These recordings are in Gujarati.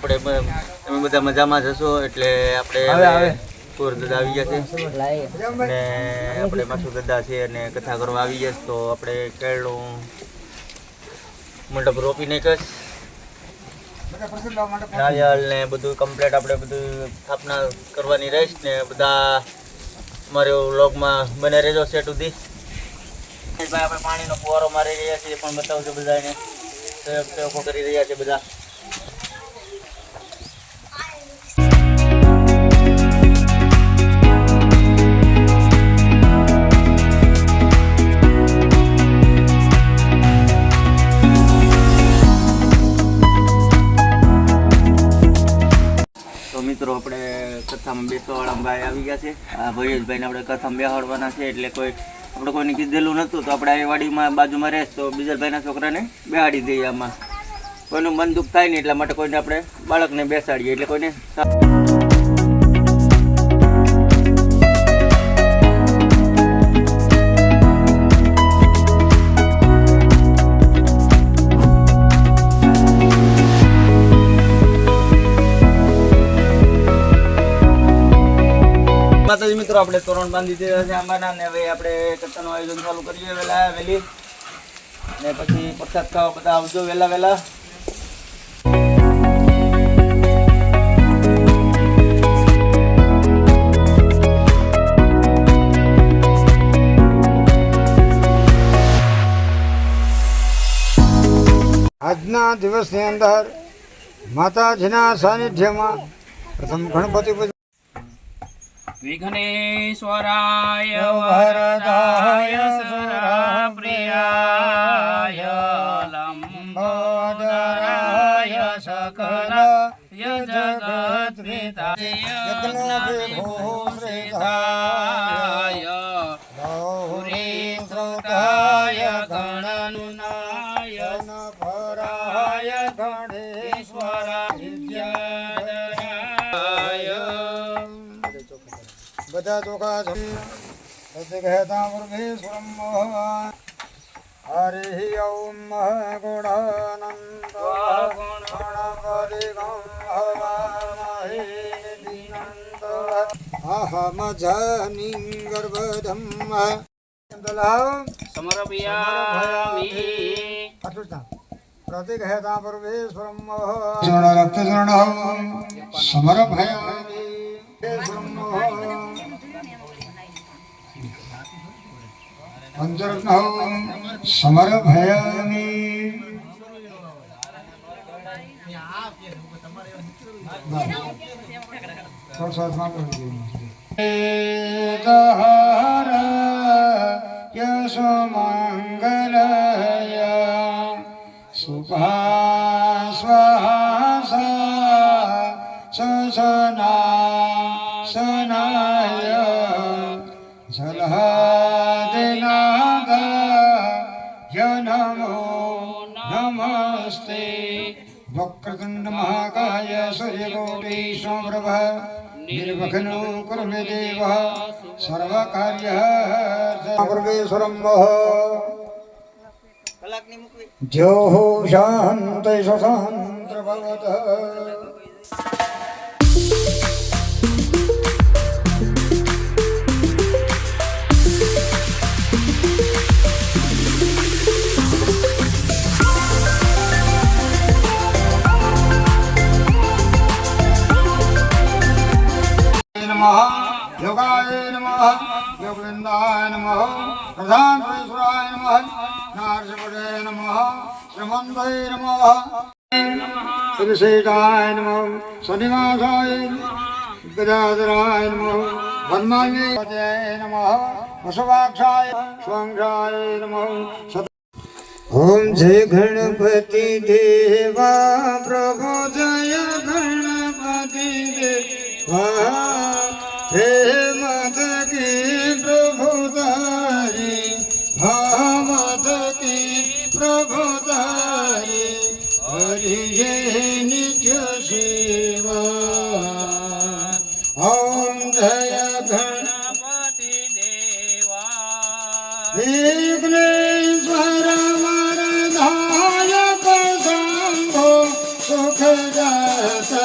આપણે તમે બધા મજામાં જશો એટલે આપણે કોર દાદા આવી ગયા છે ને આપણે માસુ દાદા છે અને કથા કરવા આવી ગયા તો આપણે કેળનું મંડપ રોપી નાખીશ નારિયેળ ને બધું કમ્પ્લીટ આપણે બધું સ્થાપના કરવાની રહીશ ને બધા અમારે વ્લોગમાં બને રહેજો સેટ સુધી આપણે પાણીનો ફુવારો મારી રહ્યા છીએ પણ બતાવજો બધાને પ્રયોગો કરી રહ્યા છે બધા મિત્રો આપણે કથામાં બેસવાવાળા ભાઈ આવી ગયા છે આ ભૈયેશભાઈને આપણે કથામાં બેહાડવાના છે એટલે આપણે કોઈને કીધેલું નહોતું તો આપણે આ વાડીમાં બાજુમાં રહેશ તો બીજા ભાઈના છોકરાને બેહાડી દઈએ આમાં કોઈનું મન દુઃખ થાય નહીં એટલા માટે કોઈને આપણે બાળકને બેસાડીએ એટલે કોઈને માતાજી મિત્રો આપણે તોરણ બાંધી દીધા છે આંબાના ને હવે આપણે કથાનું આયોજન ચાલુ કરીએ વહેલી ને પછી પ્રસાદ ખાવા બધા આવજો વહેલા આજના દિવસની અંદર માતાજીના સાનિધ્યમાં પ્રથમ ગણપતિ વિઘ્નેશ્વરાય વરદાય સરાપ્રિયાય લંબોદરાય સકલાય જગત્પિતાય ગૌરી શ્રોતાય ગણનુનાય નભરાય ગણેશ્વરાય બધા ચોખા છે કહેતા પરમેશ્વરમ હરિ ઓમ ગુણાનંદ અહમ જનિ ગર્ભધમ સમર્પયામિ પ્રતિકહેતા પરમેશ્વરમ રક્તચરણ સમર્પયામિ પંચરત્ન સમર્પયામિ યશો મંગલય સુભા સનાય જલહાદિનાદાય નમો નમસ્તે વક્રતુંડ મહાકાય સૂર્યકોટિ સમપ્રભ નિર્વિઘ્નો કુરુ મે દેવ સર્વકાર્ય પરમેશ્વરમ જો શાંતિ શાંતિ ભવત योगाय नमः योगविंदाय नमः प्रधानेश्वराय नमः नारसिंहाय नमः श्रीमन्ताय नमः श्रीशेषाय नमः शनिवासाय गदाधराय नमः ब्रह्मण्ये नमः वसुवाक्षाय स्वांगाय नमः ओम जय गणपति देवा प्रभु जय गणपति देवा हे मत की प्रभुदारी भामत की प्रभुदारी हरि ये नित्य सेवा ओम जय गणपति देवा विघ्नेश्वर वरदायक शंभो सुखदाता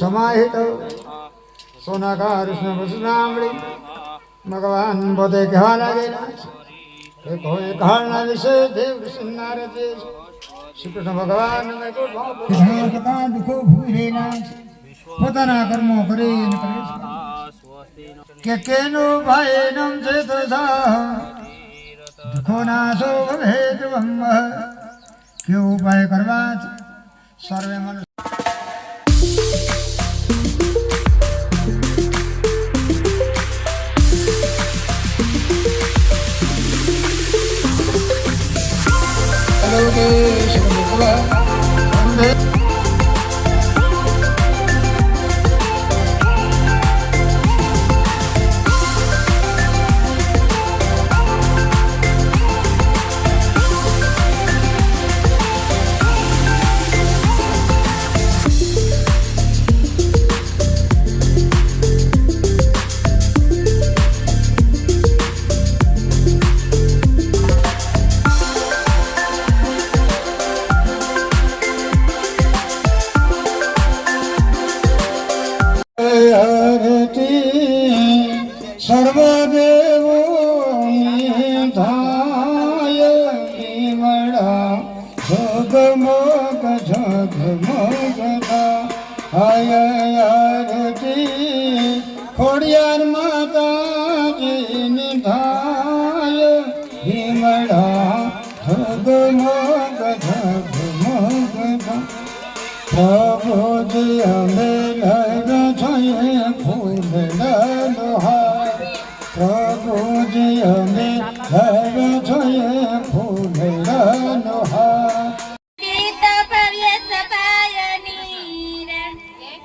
સમાહિત સોનાકાર કૃષ્ણ વસનામણી ભગવાન પોતે કહેવા લાગેલા કે કોઈ કાળના વિશે દેવ ઋષિ નારદે શ્રી કૃષ્ણ ભગવાન બધા દુઃખો ભૂલેલા પોતાના કર્મો કરીને કરે છે કે કેનો ભાઈ નમ છે તથા દુઃખો નાશો ભેદવમ કે ઉપાય કરવા સર્વે મનુષ્ય સર્વદેવો ધાય વડા ઝગમગ ઝગમગ હાય આરતી ખોડિયાર માતાજીની ધાય હિમડા ઝગમગ ઝગમગ પ્રભુજી અમે લગ છોય ફૂલડા લોહાર પ્રભુજી અમે લગ છોય ફૂલડા લોહાર ગીત ભવ્ય સભાયની રે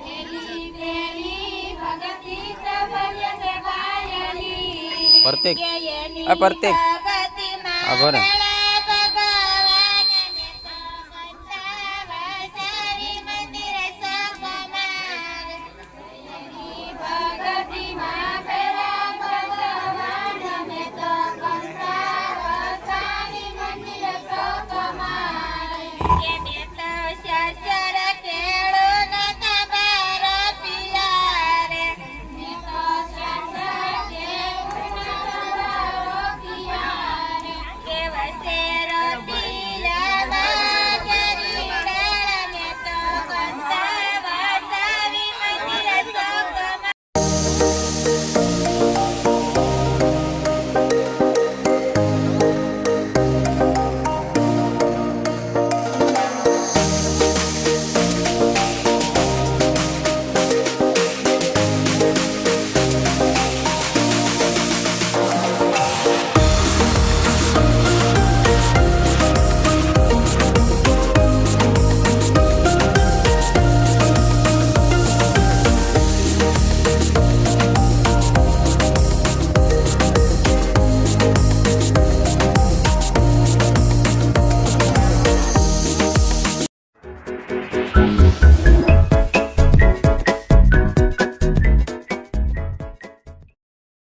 કેલી દેવી ભગતી ભવ્ય સભાયની પ્રત્યેક કેયની આ પ્રત્યેક ભગતી આભાર. માં